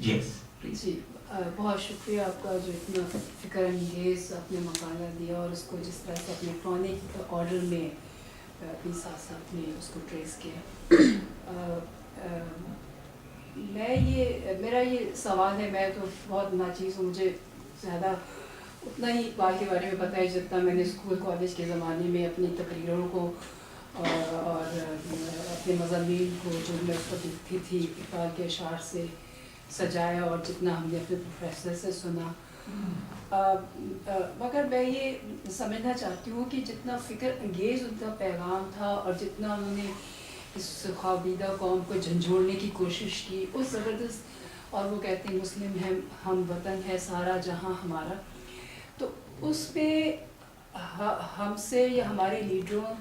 Yes. جی بہت شکریہ آپ کا جو اتنا فکر انگیز آپ نے مقالہ دیا اور اس کو جس طرح سے اپنے کرونک آرڈر میں اپنی ساتھ ساتھ میں اس کو ٹریس کیا. میرا یہ سوال ہے، میں تو بہت ناچیز ہوں، مجھے زیادہ اتنا ہی اقبال کے بارے میں پتہ ہے جتنا میں نے اسکول کالج کے زمانے میں اپنی تقریروں کو اور اپنے مضامین کو جو میں اس وقت لکھتی تھی اقبال کے اشعار سے سجایا اور جتنا ہم نے اپنے پروفیسر سے سنا. مگر میں یہ سمجھنا چاہتی ہوں کہ جتنا فکر انگیز ان کا پیغام تھا اور جتنا انہوں نے اس خوابیدہ قوم کو جھنجھوڑنے کی کوشش کی، اس زبردست، اور وہ کہتے ہیں مسلم ہے ہم وطن ہے سارا جہاں ہمارا، تو اس پہ ہم سے یا ہمارے لیڈروں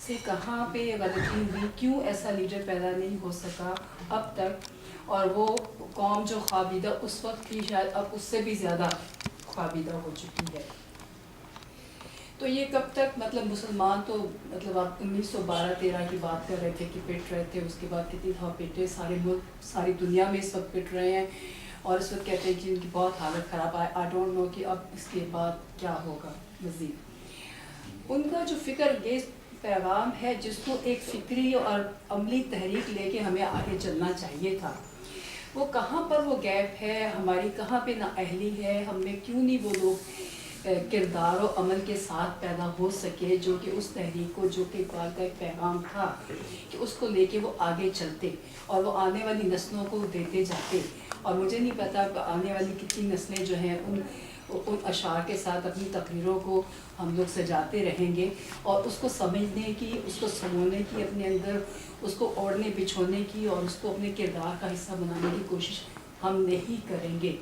سے کہاں پہ غلطی ہوئی، کیوں ایسا لیڈر پیدا نہیں ہو سکا اب تک، اور وہ قوم جو خوابیدہ اس وقت تھی شاید اب اس سے بھی زیادہ خوابیدہ ہو چکی ہے. تو یہ کب تک، مطلب مسلمان تو مطلب آپ 1912-13 کی بات کر رہے تھے کہ پٹ رہے تھے، اس کے بعد کتنی دفعہ پیٹے، سارے ملک ساری دنیا میں اس وقت پٹ رہے ہیں، اور اس وقت کہتے ہیں کہ ان کی بہت حالت خراب ہے. آئی ڈونٹ نو کہ اب اس کے بعد کیا ہوگا مزید. ان کا جو فکر انگیز پیغام ہے جس کو ایک فکری اور عملی تحریک لے کے ہمیں آگے چلنا چاہیے تھا، وہ کہاں پر وہ گیپ ہے، ہماری کہاں پہ نااہلی ہے، ہم میں کیوں نہیں وہ لوگ کردار و عمل کے ساتھ پیدا ہو سکے جو کہ اس تحریک کو، جو کہ اقبال کا ایک پیغام تھا، کہ اس کو لے کے وہ آگے چلتے اور وہ آنے والی نسلوں کو دیتے جاتے. اور مجھے نہیں پتا آنے والی کتنی نسلیں جو ہیں ان اشعار کے ساتھ اپنی تقریروں کو ہم لوگ سجاتے رہیں گے، اور اس کو سمجھنے کی، اس کو سمونے کی، اپنے اندر اس کو اوڑھنے بچھونے کی اور اس کو اپنے کردار کا حصہ بنانے کی کوشش ہم نہیں کریں گے.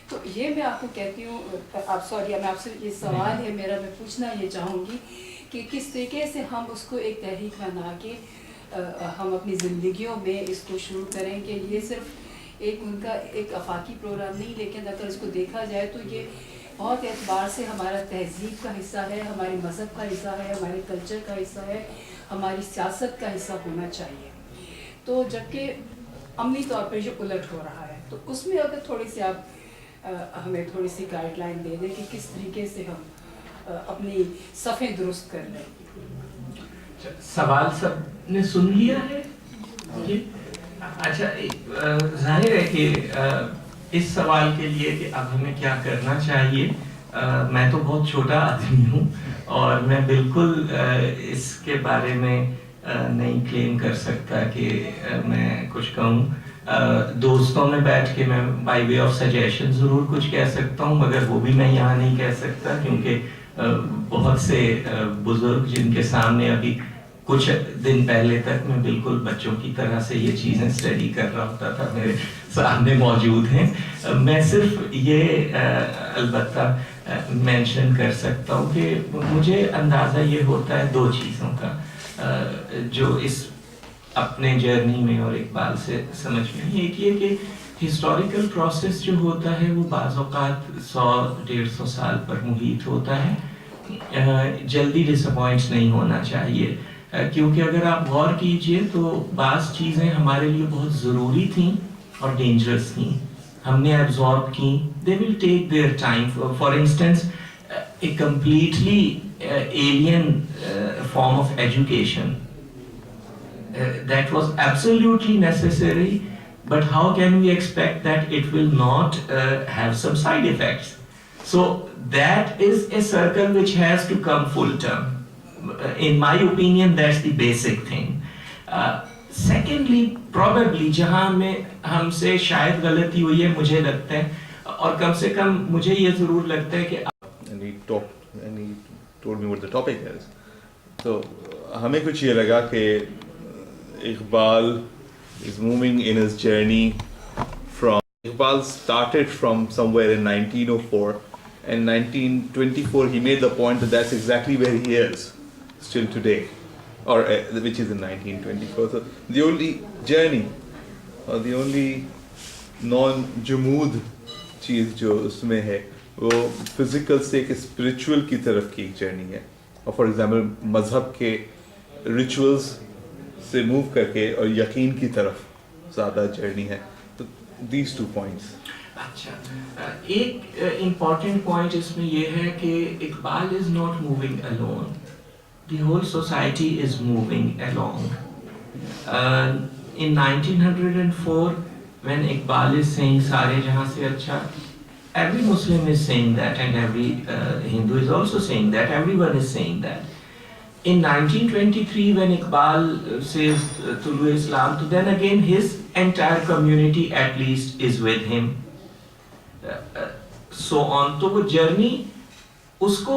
تو یہ میں آپ کو کہتی ہوں، آپ سوری میں آپ سے یہ سوال ہے میرا، میں پوچھنا یہ چاہوں گی کہ کس طریقے سے ہم اس کو ایک تحریک بنا کے ہم اپنی زندگیوں میں اس کو شروع کریں کہ یہ صرف ایک ان کا ایک آفاقی پروگرام نہیں، لیکن اگر اس کو دیکھا جائے تو یہ بہت اعتبار سے ہمارا تہذیب کا حصہ ہے، ہمارے مذہب کا حصہ ہے، ہمارے کلچر کا حصہ ہے، ہماری سیاست کا حصہ ہونا چاہیے. تو جبکہ عملی طور پہ جو الٹ ہو رہا ہے، تو اس میں اگر تھوڑی سی آپ ہمیں تھوڑی سی گائیڈ لائن دے دیں کہ کس طریقے سے ہم اپنی صفیں درست کر لیں. سوال سب نے سن لیا ہے؟ اچھا، ظاہر ہے کہ اس سوال کے لیے کہ اب ہمیں کیا کرنا چاہیے، میں تو بہت چھوٹا آدمی ہوں اور میں بالکل اس کے بارے میں نہیں کلیم کر سکتا کہ میں کچھ کہوں. دوستوں میں بیٹھ کے میں بائی وے آف سجیشن ضرور کچھ کہہ سکتا ہوں، مگر وہ بھی میں یہاں نہیں کہہ سکتا کیونکہ بہت سے بزرگ جن کے سامنے ابھی کچھ دن پہلے تک میں بالکل بچوں کی طرح سے یہ چیزیں اسٹڈی کر رہا ہوتا تھا میرے سامنے موجود ہیں. میں صرف یہ البتہ مینشن کر سکتا ہوں کہ مجھے اندازہ یہ ہوتا ہے دو چیزوں کا جو اس اپنے جرنی میں اور اقبال سے سمجھ میں. ایک یہ کہ ہسٹوریکل پروسیس جو ہوتا ہے وہ بعض اوقات 100-150 سال پر محیط ہوتا ہے. جلدی ڈس اپوائنٹ نہیں ہونا چاہیے، کیونکہ اگر آپ غور کیجئے تو بعض چیزیں ہمارے لیے بہت ضروری تھیں اور ڈینجرس تھیں، ہم نے ایبزارب کی. They will take their time. For instance a completely alien form of education that was absolutely necessary, but how can we expect that it will not have some side effects? So that is a circle which has to come full term. In my opinion, that's the basic thing. Secondly, probably جہاں میں ہم سے شاید غلطی ہوئی ہے مجھے لگتا ہے، اور کم سے کم مجھے یہ ضرور لگتا ہے کہ and he told me what the topic is. So ہمیں کچھ یہ لگا کہ Iqbal is moving in his journey from, Iqbal started from somewhere in 1904, and 1924 he made the point that that's exactly where he is still today, or which is in 1924. So the only journey or the only non-jumud چیز جو اس میں ہے وہ physical سے ایک spiritual کی طرف کی ایک جرنی ہے، اور فار ایگزامپل مذہب کے ریچولز سے موو کر کے اور یقین کی طرف زیادہ جرنی ہے. تو these 2 points. اچھا ایک امپورٹنٹ پوائنٹ اس میں یہ ہے کہ Iqbal is not moving alone, the whole society is moving along. In 1904 when Iqbal is saying سارے جہاں سے اچھا, every Muslim is saying that and every Hindu is also saying that, everyone is saying that. In 1923 when Iqbal says Tulu Islam, so then again his entire community at least is with him. So on, تو وہ journey اس کو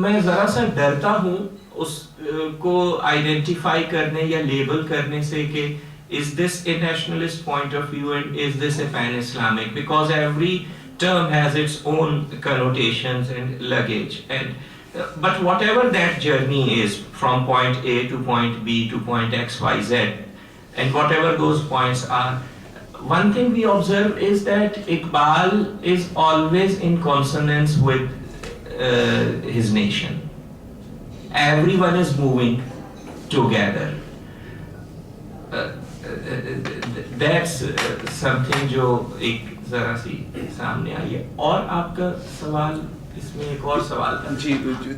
میں ذرا سا ڈرتا ہوں اس کو identify کرنے یا لیبل کرنے سے کہ is this a nationalist point of view and is this a pan-Islamic, because every term has its own connotations and luggage, and but whatever that journey is from point A to point B to point X, Y, Z, and whatever those points are, one thing we observe is that Iqbal is always in consonance with his nation. Everyone is moving together. That's something جو ایک ذرا سی سامنے آئی ہے. اور آپ کا سوال اس میں ایک اور سوال تھا جی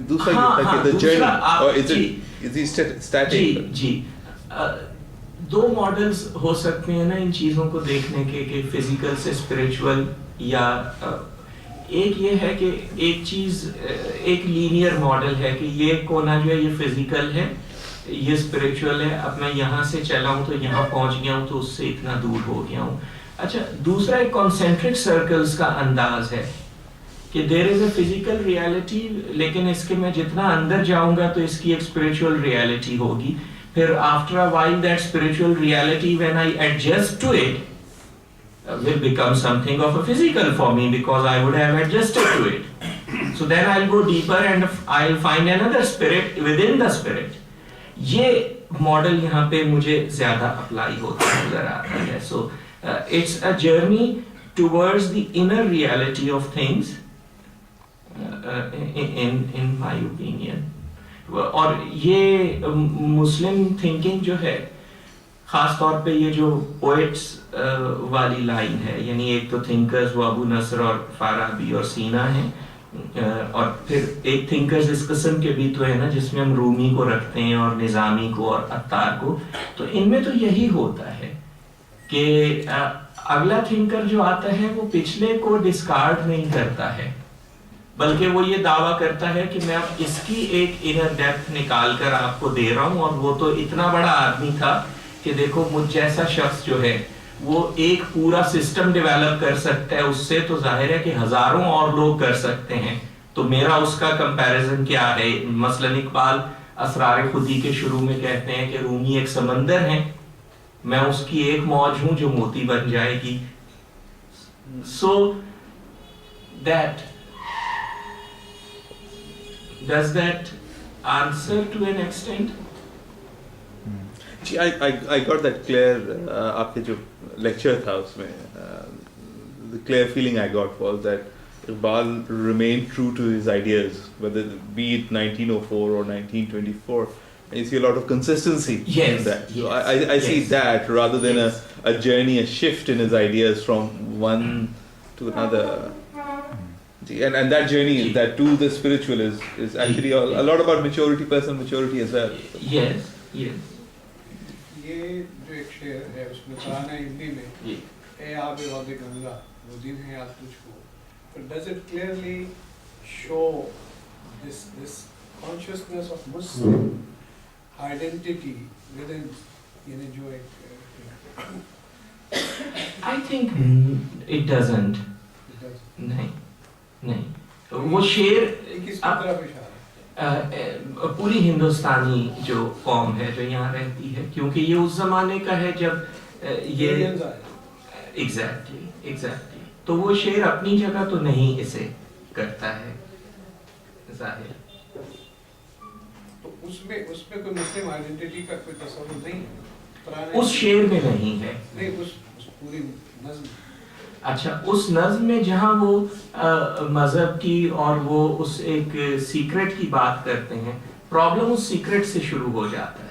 دوسرا یہ تھا کہ the journey is it static. جی دو ماڈلز ہو سکتے ہیں نا ان چیزوں کو دیکھنے کے کہ فزیکل سے اسپریچول, یا ایک یہ ہے کہ ایک چیز ایک لینئر ماڈل ہے کہ یہ کونا جو ہے یہ فزیکل ہے, یہ اسپریچول ہے, اب میں یہاں سے چلا ہوں تو یہاں پہنچ گیا ہوں تو اس سے اتنا دور ہو گیا ہوں. اچھا دوسرا ایک کانسنٹرک سرکلز کا انداز ہے کہ دیر از اے فزیکل ریالٹی, لیکن اس کے میں جتنا اندر جاؤں گا تو اس کی ایک اسپریچول ریالٹی ہوگی. پھر after a while that spiritual reality when I adjust to it will become something of a physical for me because I would have adjusted to it. So then I'll go deeper and I'll find another spirit within the spirit. یہ model یہاں پہ مجھے زیادہ apply ہوتا نظر آتا ہے. So it's a journey towards the inner reality of things in my opinion. اور یہ مسلم تھنکنگ جو ہے خاص طور پہ یہ جو پوئٹس والی لائن ہے, یعنی ایک تو تھنکرز وہ ابو نصر اور فارابی اور سینا ہیں, اور پھر ایک تھنکرز اس قسم کے بھی تو ہے نا جس میں ہم رومی کو رکھتے ہیں اور نظامی کو اور عطار کو. تو ان میں تو یہی ہوتا ہے کہ اگلا تھنکر جو آتا ہے وہ پچھلے کو ڈسکارڈ نہیں کرتا ہے, بلکہ وہ یہ دعویٰ کرتا ہے کہ میں اب اس کی ایک انر ڈیپتھ نکال کر آپ کو دے رہا ہوں, اور وہ تو اتنا بڑا آدمی تھا کہ دیکھو مجھ جیسا شخص جو ہے وہ ایک پورا سسٹم ڈیولپ کر سکتا ہے, اس سے تو ظاہر ہے کہ ہزاروں اور لوگ کر سکتے ہیں, تو میرا اس کا کمپیریزن کیا ہے. مثلاً اقبال اسرار خودی کے شروع میں کہتے ہیں کہ رومی ایک سمندر ہے, میں اس کی ایک موج ہوں جو موتی بن جائے گی. So that does that answer to an extent? جی I got that clear. آپ کے جو لیکچر تھا اس میں the clear feeling I got was that Iqbal remained true to his ideas, whether be it 1904 or 1924. And you see a lot of consistency in that. So I see that rather than a journey, a shift in his ideas from one to another. And that journey, that to the spiritual is actually a lot about maturity, personal maturity as well. Yes. یہ جو ایک شعر ہے اس میں ترانہ ہندی میں اے آب واد گنگا وہ دن ہے یاد تجھ کو, but does it clearly show this consciousness of Muslim identity within جو ایک I think it doesn't. نہیں وہ شعر پوری ہندوستانی جو قوم ہے جو یہاں رہتی ہے, کیونکہ یہ اس زمانے کا ہے جب یہ ایگزیکٹلی تو وہ شعر اپنی جگہ تو نہیں اسے کرتا ہے ظاہر. تو اس میں کوئی مسلم آئیڈینٹی کا کوئی تصور نہیں ہے اس شعر میں نہیں ہے. نہیں اس پوری نظم. اچھا اس نظم میں جہاں وہ مذہب کی اور وہ اس ایک سیکرٹ کی بات کرتے ہیں, پرابلم اس سیکرٹ سے شروع ہو جاتا ہے.